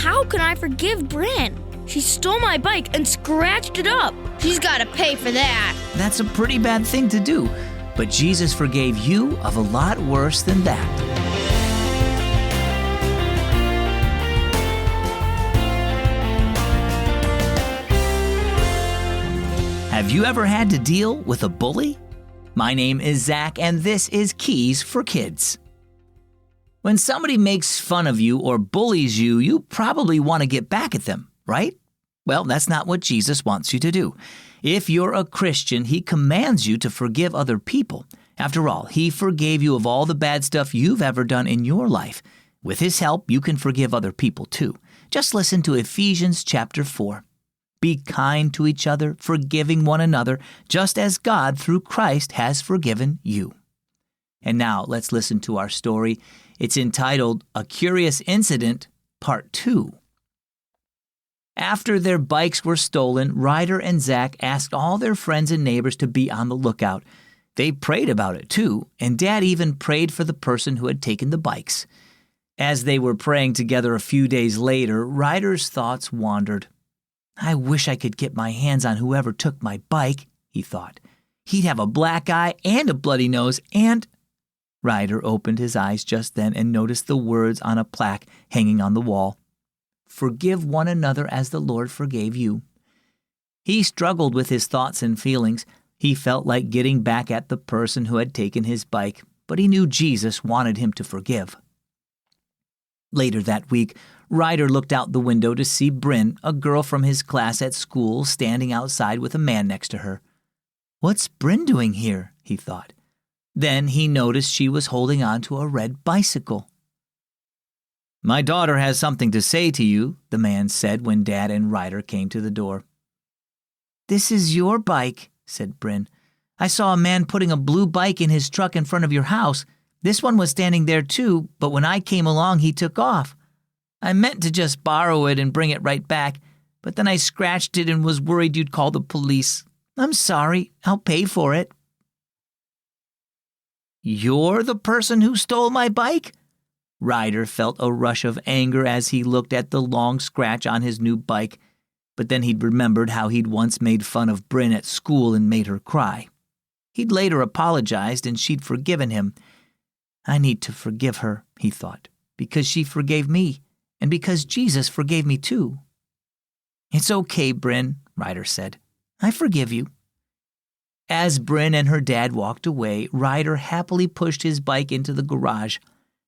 how can I forgive Bryn? She stole my bike and scratched it up. She's got to pay for that. That's a pretty bad thing to do, but Jesus forgave you of a lot worse than that. Have you ever had to deal with a bully? My name is Zach, and this is Keys for Kids. When somebody makes fun of you or bullies you, you probably want to get back at them, right? Well, that's not what Jesus wants you to do. If you're a Christian, he commands you to forgive other people. After all, he forgave you of all the bad stuff you've ever done in your life. With his help, you can forgive other people too. Just listen to Ephesians chapter 4. Be kind to each other, forgiving one another, just as God through Christ has forgiven you. And now let's listen to our story. It's entitled A Curious Incident, Part 2. After their bikes were stolen, Ryder and Zach asked all their friends and neighbors to be on the lookout. They prayed about it too, and Dad even prayed for the person who had taken the bikes. As they were praying together a few days later, Ryder's thoughts wandered. I wish I could get my hands on whoever took my bike, he thought. He'd have a black eye and a bloody nose and... Ryder opened his eyes just then and noticed the words on a plaque hanging on the wall. Forgive one another as the Lord forgave you. He struggled with his thoughts and feelings. He felt like getting back at the person who had taken his bike, but he knew Jesus wanted him to forgive. Later that week, Ryder looked out the window to see Bryn, a girl from his class at school, standing outside with a man next to her. What's Bryn doing here? He thought. Then he noticed she was holding on to a red bicycle. My daughter has something to say to you, the man said when Dad and Ryder came to the door. This is your bike, said Bryn. I saw a man putting a blue bike in his truck in front of your house. This one was standing there too, but when I came along, he took off. I meant to just borrow it and bring it right back, but then I scratched it and was worried you'd call the police. I'm sorry. I'll pay for it. You're the person who stole my bike? Ryder felt a rush of anger as he looked at the long scratch on his new bike, but then he'd remembered how he'd once made fun of Bryn at school and made her cry. He'd later apologized and she'd forgiven him. I need to forgive her, he thought, because she forgave me, and because Jesus forgave me too. It's okay, Bryn, Ryder said. I forgive you. As Bryn and her dad walked away, Ryder happily pushed his bike into the garage.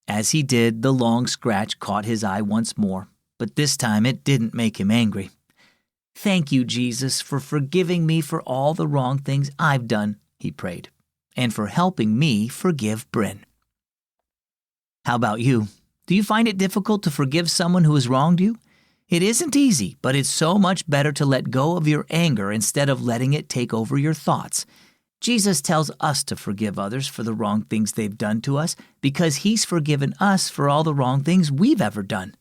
As he did, the long scratch caught his eye once more, but this time it didn't make him angry. Thank you, Jesus, for forgiving me for all the wrong things I've done, he prayed, and for helping me forgive Bryn. How about you? Do you find it difficult to forgive someone who has wronged you? It isn't easy, but it's so much better to let go of your anger instead of letting it take over your thoughts. Jesus tells us to forgive others for the wrong things they've done to us because he's forgiven us for all the wrong things we've ever done.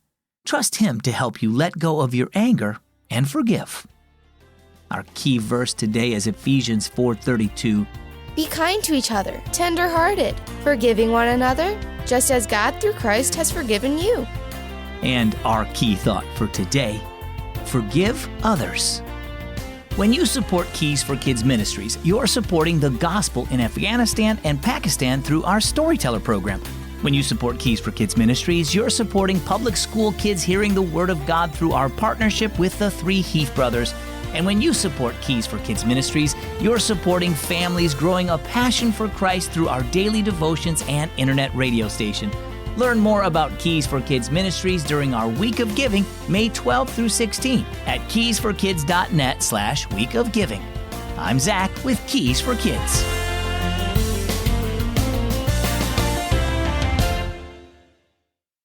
Trust him to help you let go of your anger and forgive. Our key verse today is Ephesians 4:32. Be kind to each other, tender-hearted, forgiving one another, just as God through Christ has forgiven you. And our key thought for today, forgive others. When you support Keys for Kids Ministries, you're supporting the gospel in Afghanistan and Pakistan through our Storyteller program. When you support Keys for Kids Ministries, you're supporting public school kids hearing the Word of God through our partnership with the three Heath brothers. And when you support Keys for Kids Ministries, you're supporting families growing a passion for Christ through our daily devotions and internet radio station. Learn more about Keys for Kids Ministries during our Week of Giving, May 12th through 16th at keysforkids.net/weekofgiving. I'm Zach with Keys for Kids.